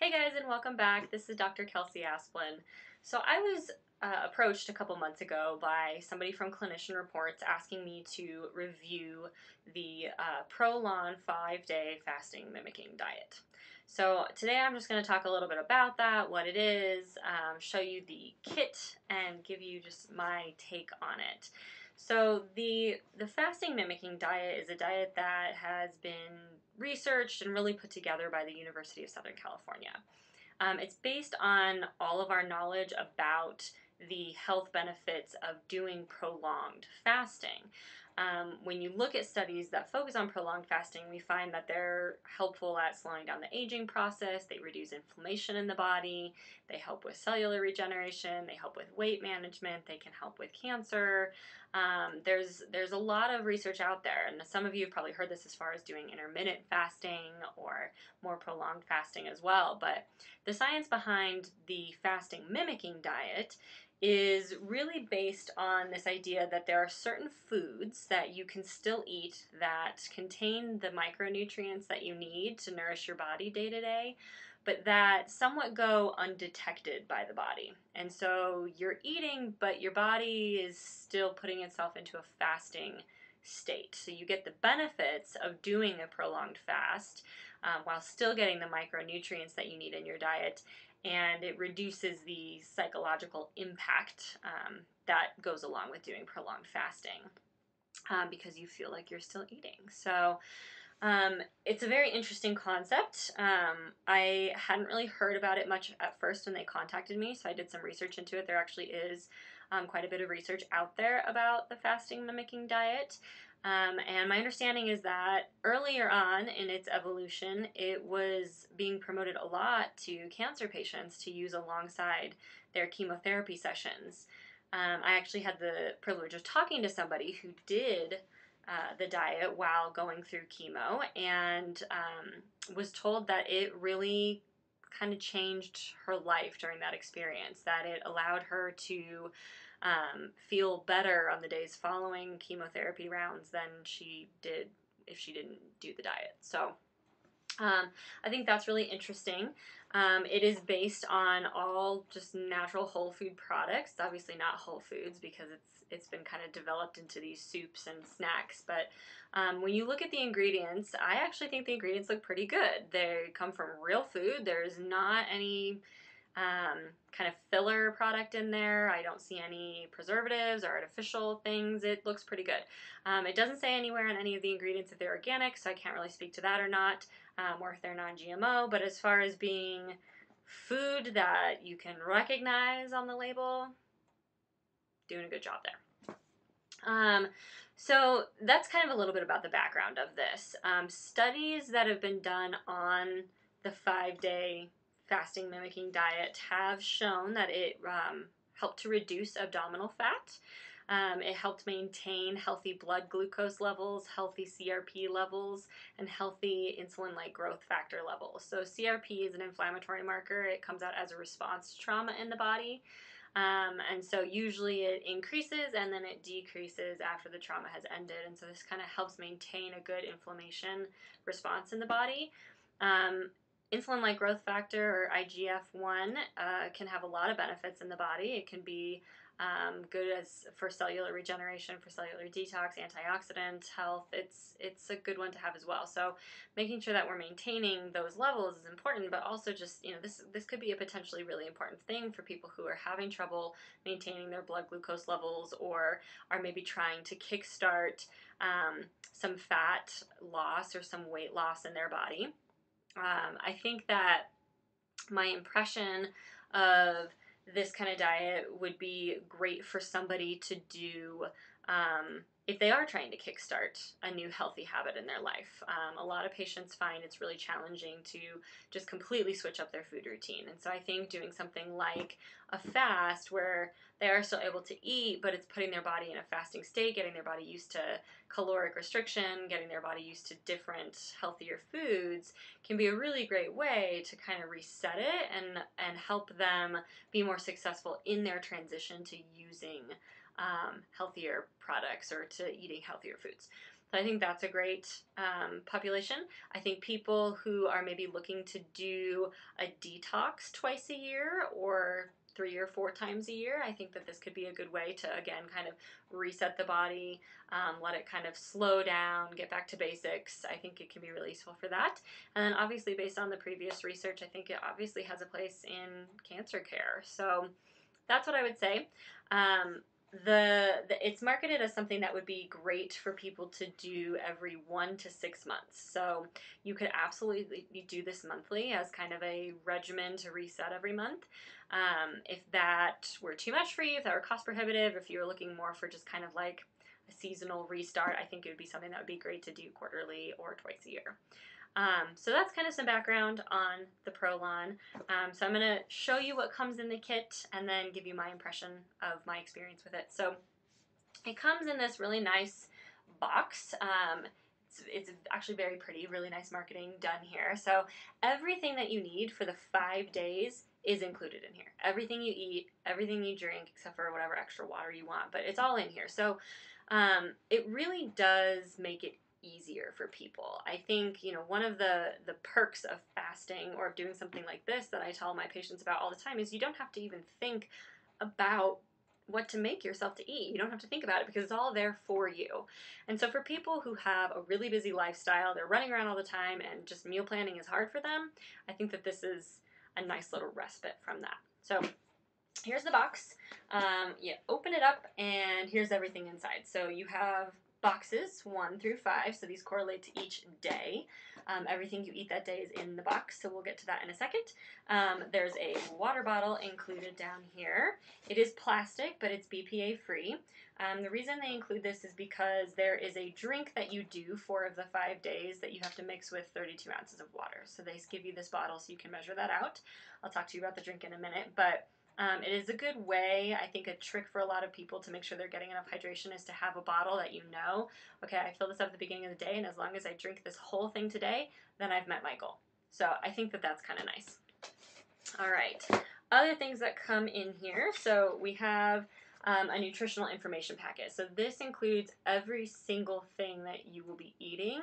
Hey guys, and welcome back. This is Dr. Kelsey Asplin. So I was approached a couple months ago by somebody from Clinician Reports asking me to review the Prolon 5-day fasting mimicking diet. So today I'm just going to talk a little bit about that, what it is, show you the kit, and give you just my take on it. So the fasting mimicking diet is a diet that has been researched and really put together by the University of Southern California. It's based on all of our knowledge about the health benefits of doing prolonged fasting. When you look at studies that focus on prolonged fasting, we find that they're helpful at slowing down the aging process, they reduce inflammation in the body, they help with cellular regeneration, they help with weight management, they can help with cancer. There's a lot of research out there, and some of you have probably heard this as far as doing intermittent fasting or more prolonged fasting as well, but the science behind the fasting mimicking diet is really based on this idea that there are certain foods that you can still eat that contain the micronutrients that you need to nourish your body day to day, but that somewhat go undetected by the body. And so you're eating, but your body is still putting itself into a fasting state. So you get the benefits of doing a prolonged fast while still getting the micronutrients that you need in your diet, and it reduces the psychological impact that goes along with doing prolonged fasting because you feel like you're still eating. So it's a very interesting concept. I hadn't really heard about it much at first when they contacted me, so I did some research into it. There actually is quite a bit of research out there about the fasting mimicking diet. And my understanding is that earlier on in its evolution, it was being promoted a lot to cancer patients to use alongside their chemotherapy sessions. I actually had the privilege of talking to somebody who did the diet while going through chemo, and was told that it really kind of changed her life during that experience, that it allowed her to feel better on the days following chemotherapy rounds than she did if she didn't do the diet. So I think that's really interesting. It is based on all just natural whole food products. Obviously not whole foods because it's been kind of developed into these soups and snacks. But when you look at the ingredients, I actually think the ingredients look pretty good. They come from real food. There's not any kind of filler product in there. I don't see any preservatives or artificial things. It looks pretty good. It doesn't say anywhere on any of the ingredients if they're organic, so I can't really speak to that or not, or if they're non-GMO. But as far as being food that you can recognize on the label, doing a good job there. So that's kind of a little bit about the background of this. Studies that have been done on the 5-day fasting mimicking diet have shown that it helped to reduce abdominal fat. It helped maintain healthy blood glucose levels, healthy CRP levels, and healthy insulin-like growth factor levels. So CRP is an inflammatory marker. It comes out as a response to trauma in the body. And so usually it increases and then it decreases after the trauma has ended. And so this kind of helps maintain a good inflammation response in the body. Insulin-like growth factor, or IGF-1, can have a lot of benefits in the body. It can be good for cellular regeneration, for cellular detox, antioxidant health. It's a good one to have as well. So making sure that we're maintaining those levels is important, but also just, this could be a potentially really important thing for people who are having trouble maintaining their blood glucose levels, or are maybe trying to kickstart some fat loss or some weight loss in their body. I think that my impression of this kind of diet would be great for somebody to do if they are trying to kickstart a new healthy habit in their life. A lot of patients find it's really challenging to just completely switch up their food routine. And so I think doing something like a fast where they are still able to eat, but it's putting their body in a fasting state, getting their body used to caloric restriction, getting their body used to different, healthier foods, can be a really great way to kind of reset it and help them be more successful in their transition to using healthier products or to eating healthier foods. So I think that's a great population. I think people who are maybe looking to do a detox twice a year or 3 or 4 times a year, I think that this could be a good way to, again, kind of reset the body, let it kind of slow down, get back to basics. I think it can be really useful for that. And then obviously based on the previous research, I think it obviously has a place in cancer care. So that's what I would say. It's marketed as something that would be great for people to do every 1 to 6 months. So you could absolutely do this monthly as kind of a regimen to reset every month. If that were too much for you, if that were cost prohibitive, if you were looking more for just kind of like a seasonal restart, I think it would be something that would be great to do quarterly or twice a year. So that's kind of some background on the Prolon. So I'm going to show you what comes in the kit and then give you my impression of my experience with it. So it comes in this really nice box. It's actually very pretty, really nice marketing done here. So everything that you need for the 5 days is included in here. Everything you eat, everything you drink, except for whatever extra water you want, but it's all in here. So it really does make it easier for people. I think, one of the perks of fasting or of doing something like this that I tell my patients about all the time is you don't have to even think about what to make yourself to eat. You don't have to think about it because it's all there for you. And so for people who have a really busy lifestyle, they're running around all the time and just meal planning is hard for them, I think that this is a nice little respite from that. So here's the box. You open it up and here's everything inside. So you have boxes 1 through 5, so these correlate to each day. Everything you eat that day is in the box, so we'll get to that in a second. There's a water bottle included down here. It is plastic, but it's BPA free. The reason they include this is because there is a drink that you do 4 of the 5 days that you have to mix with 32 ounces of water. So they give you this bottle so you can measure that out. I'll talk to you about the drink in a minute, but it is a good way. I think a trick for a lot of people to make sure they're getting enough hydration is to have a bottle that okay, I fill this up at the beginning of the day, and as long as I drink this whole thing today, then I've met my goal. So I think that that's kind of nice. All right, other things that come in here. So we have a nutritional information packet. So this includes every single thing that you will be eating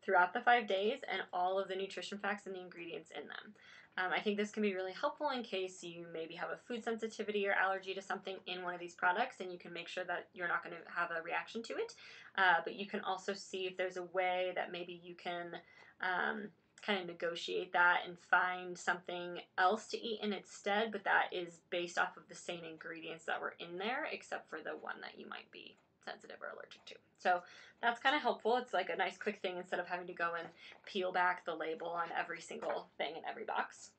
throughout the 5 days and all of the nutrition facts and the ingredients in them. I think this can be really helpful in case you maybe have a food sensitivity or allergy to something in one of these products, and you can make sure that you're not going to have a reaction to it. But you can also see if there's a way that maybe you can kind of negotiate that and find something else to eat in its stead, but that is based off of the same ingredients that were in there, except for the one that you might be sensitive or allergic to. So that's kind of helpful. It's like a nice quick thing instead of having to go and peel back the label on every single thing in every box.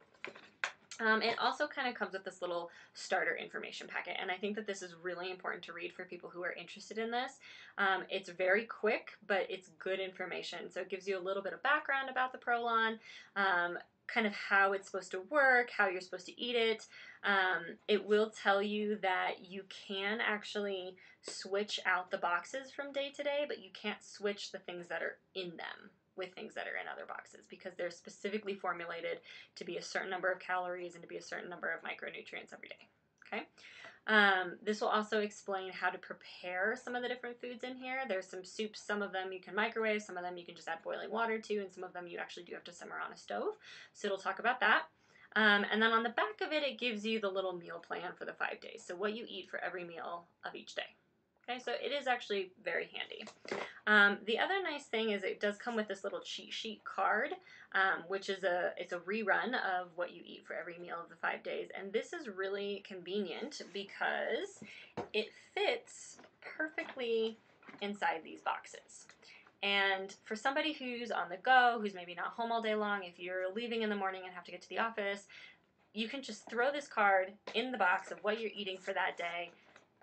It also kind of comes with this little starter information packet, and I think that this is really important to read for people who are interested in this. It's very quick, but it's good information. So it gives you a little bit of background about the Prolon, kind of how it's supposed to work, how you're supposed to eat it. It will tell you that you can actually switch out the boxes from day to day, but you can't switch the things that are in them with things that are in other boxes because they're specifically formulated to be a certain number of calories and to be a certain number of micronutrients every day. Okay. This will also explain how to prepare some of the different foods in here. There's some soups, some of them you can microwave, some of them you can just add boiling water to, and some of them you actually do have to simmer on a stove. So it'll talk about that. And then on the back of it, it gives you the little meal plan for the 5 days. So what you eat for every meal of each day. Okay, so it is actually very handy. The other nice thing is it does come with this little cheat sheet card, which is it's a rerun of what you eat for every meal of the 5 days. And this is really convenient because it fits perfectly inside these boxes. And for somebody who's on the go, who's maybe not home all day long, if you're leaving in the morning and have to get to the office, you can just throw this card in the box of what you're eating for that day,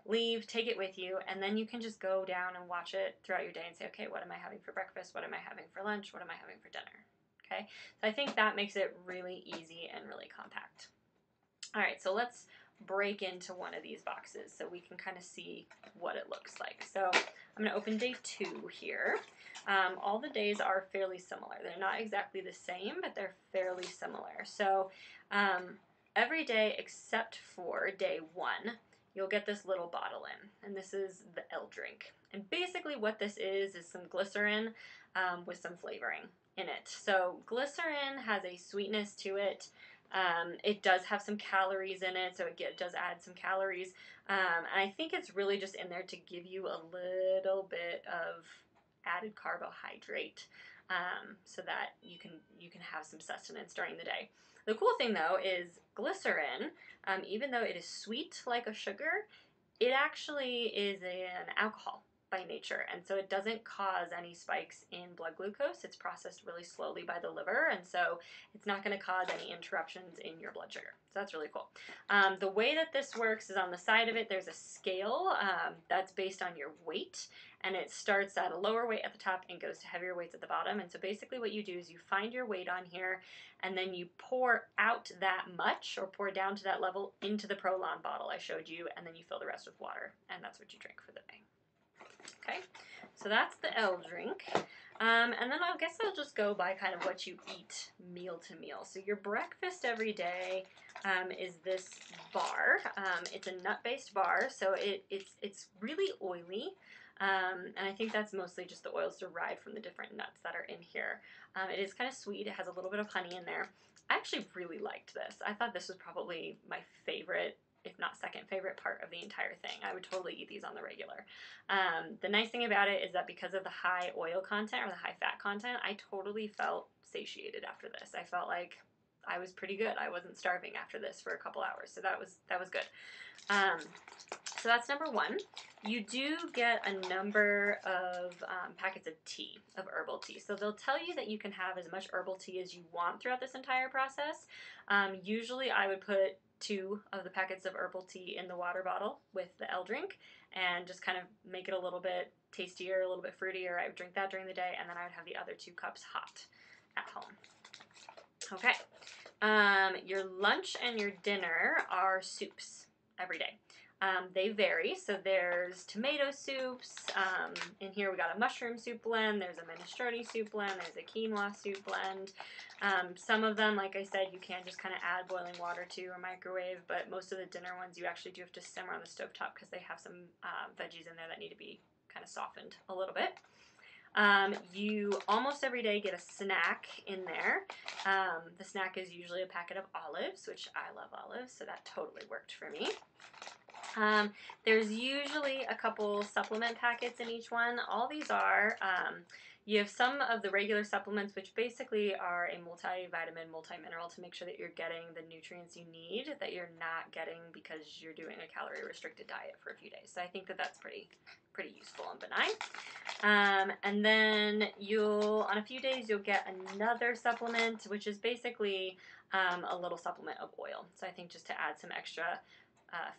leave, take it with you, and then you can just go down and watch it throughout your day and say, okay, what am I having for breakfast? What am I having for lunch? What am I having for dinner? Okay, so I think that makes it really easy and really compact. All right, so let's break into one of these boxes so we can kind of see what it looks like. So I'm going to open day 2 here. All the days are fairly similar. They're not exactly the same, but they're fairly similar. So every day except for day 1 you'll get this little bottle in, and this is the L drink. And basically what this is some glycerin with some flavoring in it. So glycerin has a sweetness to it. It does have some calories in it, so it does add some calories. And I think it's really just in there to give you a little bit of added carbohydrate, so that you can have some sustenance during the day. The cool thing though is glycerin, even though it is sweet like a sugar, it actually is an alcohol by nature, and so it doesn't cause any spikes in blood glucose. It's processed really slowly by the liver, and so it's not going to cause any interruptions in your blood sugar. So that's really cool. The way that this works is on the side of it, there's a scale that's based on your weight, and it starts at a lower weight at the top and goes to heavier weights at the bottom. And so basically what you do is you find your weight on here, and then you pour out that much, or pour down to that level, into the Prolon bottle I showed you, and then you fill the rest with water, and that's what you drink for the day. Okay, so that's the L drink. And then I guess I'll just go by kind of what you eat meal to meal. So your breakfast every day is this bar. It's a nut-based bar, so it's really oily. And I think that's mostly just the oils derived from the different nuts that are in here. It is kind of sweet. It has a little bit of honey in there. I actually really liked this. I thought this was probably my favorite, if not second favorite part of the entire thing. I would totally eat these on the regular. The nice thing about it is that because of the high oil content or the high fat content, I totally felt satiated after this. I felt like I was pretty good. I wasn't starving after this for a couple hours, so that was good. So that's number one. You do get a number of packets of tea, of herbal tea. So they'll tell you that you can have as much herbal tea as you want throughout this entire process. Usually I would put 2 of the packets of herbal tea in the water bottle with the L drink, and just kind of make it a little bit tastier, a little bit fruitier. I would drink that during the day, and then I would have the other 2 cups hot at home. Okay. Your lunch and your dinner are soups every day. They vary, so there's tomato soups. In here we got a mushroom soup blend, there's a minestrone soup blend, there's a quinoa soup blend. Some of them, like I said, you can just kind of add boiling water to or microwave, but most of the dinner ones you actually do have to simmer on the stovetop because they have some veggies in there that need to be kind of softened a little bit. You almost every day get a snack in there. The snack is usually a packet of olives, which I love olives, so that totally worked for me. There's usually a couple supplement packets in each one. All these are, you have some of the regular supplements, which basically are a multivitamin, multi-mineral to make sure that you're getting the nutrients you need that you're not getting because you're doing a calorie-restricted diet for a few days. So I think that that's pretty useful and benign. And then on a few days, you'll get another supplement, which is basically a little supplement of oil. So I think just to add some extra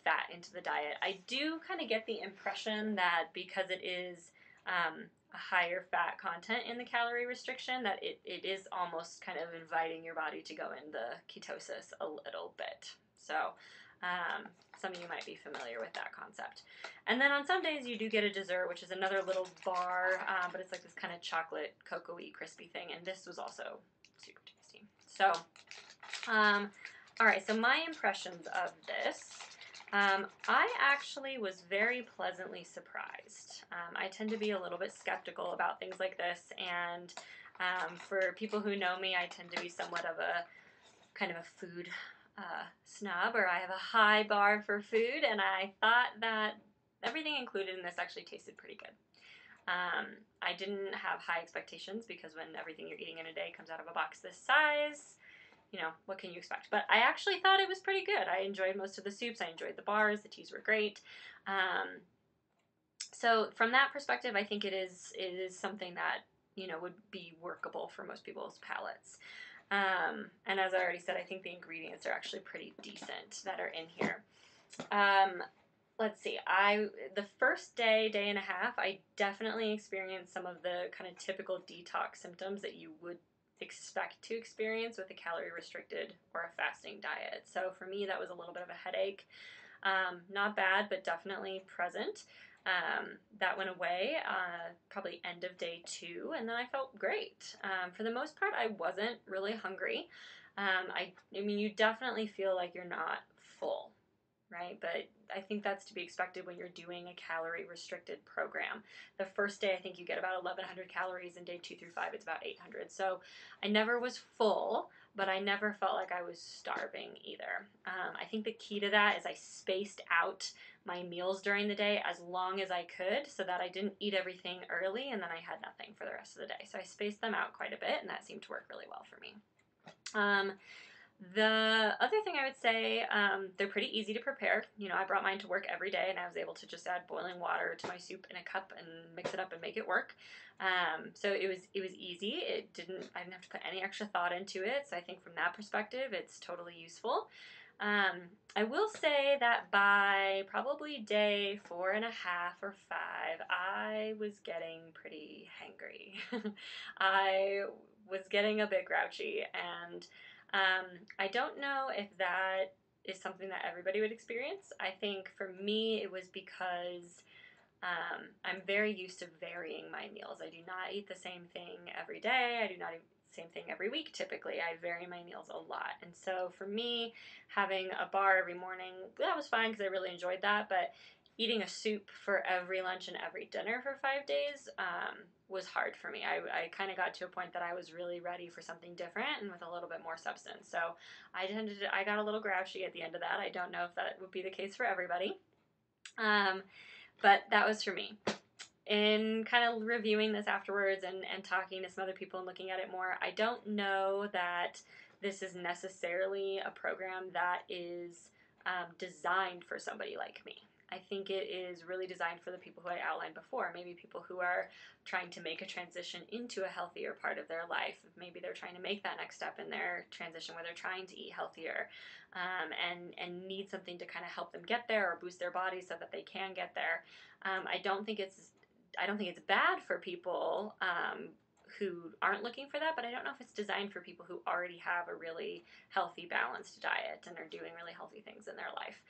fat into the diet. I do kind of get the impression that because it is a higher fat content in the calorie restriction, that it is almost kind of inviting your body to go into ketosis a little bit. So some of you might be familiar with that concept. And then on some days you do get a dessert, which is another little bar, but it's like this kind of chocolate cocoa-y crispy thing, and this was also super tasty. So, all right, so my impressions of this. I actually was very pleasantly surprised. I tend to be a little bit skeptical about things like this, and for people who know me, I tend to be somewhat of a kind of a food snob, or I have a high bar for food, and I thought that everything included in this actually tasted pretty good. I didn't have high expectations because when everything you're eating in a day comes out of a box this size, you know, what can you expect? But I actually thought it was pretty good. I enjoyed most of the soups. I enjoyed the bars. The teas were great. So from that perspective, I think it is something that, you know, would be workable for most people's palates. And as I already said, I think the ingredients are actually pretty decent that are in here. Let's see, the first day and a half, I definitely experienced some of the kind of typical detox symptoms that you would expect to experience with a calorie restricted or a fasting diet. So for me, that was a little bit of a headache. Not bad, but definitely present. That went away probably end of day 2, and then I felt great. For the most part, I wasn't really hungry. I mean, you definitely feel like you're not full, right? But I think that's to be expected when you're doing a calorie restricted program. The first day, I think you get about 1,100 calories, and day 2 through 5, it's about 800. So I never was full, but I never felt like I was starving either. I think the key to that is I spaced out my meals during the day as long as I could so that I didn't eat everything early and then I had nothing for the rest of the day. So I spaced them out quite a bit, and that seemed to work really well for me. The other thing I would say, they're pretty easy to prepare. You know, I brought mine to work every day, and I was able to just add boiling water to my soup in a cup and mix it up and make it work. So it was easy. I didn't have to put any extra thought into it. So I think from that perspective, it's totally useful. I will say that by probably day 4.5 or 5, I was getting pretty hangry. I was getting a bit grouchy, and I don't know if that is something that everybody would experience. I think for me, it was because I'm very used to varying my meals. I do not eat the same thing every day. I do not eat the same thing every week typically. I vary my meals a lot. And so for me, having a bar every morning, that was fine because I really enjoyed that. But eating a soup for every lunch and every dinner for 5 days was hard for me. I kind of got to a point that I was really ready for something different and with a little bit more substance. So I got a little grouchy at the end of that. I don't know if that would be the case for everybody. But that was for me. In kind of reviewing this afterwards and talking to some other people and looking at it more, I don't know that this is necessarily a program that is designed for somebody like me. I think it is really designed for the people who I outlined before, maybe people who are trying to make a transition into a healthier part of their life. Maybe they're trying to make that next step in their transition where they're trying to eat healthier and need something to kind of help them get there or boost their body so that they can get there. I don't think it's bad for people who aren't looking for that, but I don't know if it's designed for people who already have a really healthy, balanced diet and are doing really healthy things in their life.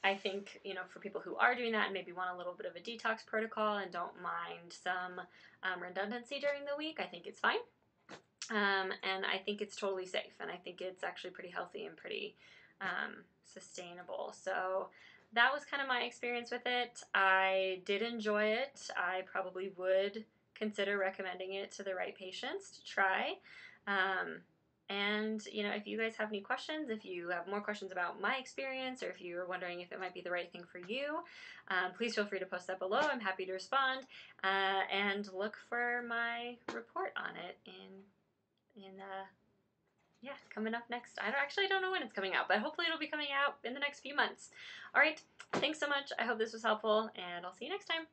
I think, you know, for people who are doing that and maybe want a little bit of a detox protocol and don't mind some redundancy during the week, I think it's fine. And I think it's totally safe, and I think it's actually pretty healthy and pretty sustainable. So that was kind of my experience with it. I did enjoy it. I probably would consider recommending it to the right patients to try. And, you know, if you guys have any questions, if you have more questions about my experience, or if you're wondering if it might be the right thing for you, please feel free to post that below. I'm happy to respond. And look for my report on it coming up next. I don't know when it's coming out, but hopefully it'll be coming out in the next few months. All right, thanks so much. I hope this was helpful, and I'll see you next time.